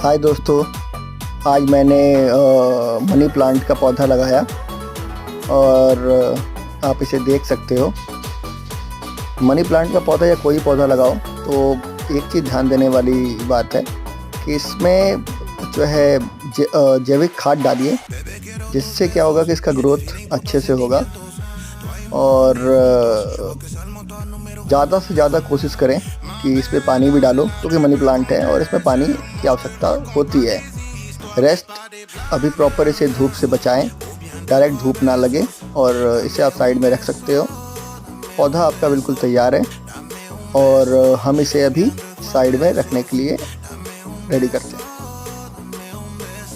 हाय दोस्तों, आज मैंने मनी प्लांट का पौधा लगाया और आप इसे देख सकते हो। मनी प्लांट का पौधा या कोई पौधा लगाओ तो एक चीज़ ध्यान देने वाली बात है कि इसमें जो है जैविक खाद डालिए, जिससे क्या होगा कि इसका ग्रोथ अच्छे से होगा। और ज़्यादा से ज़्यादा कोशिश करें कि इसमें पानी भी डालो, क्योंकि मनी प्लांट है और इसमें पानी की आवश्यकता होती है। रेस्ट अभी प्रॉपर इसे धूप से बचाएं, डायरेक्ट धूप ना लगे, और इसे आप साइड में रख सकते हो। पौधा आपका बिल्कुल तैयार है और हम इसे अभी साइड में रखने के लिए रेडी करते हैं।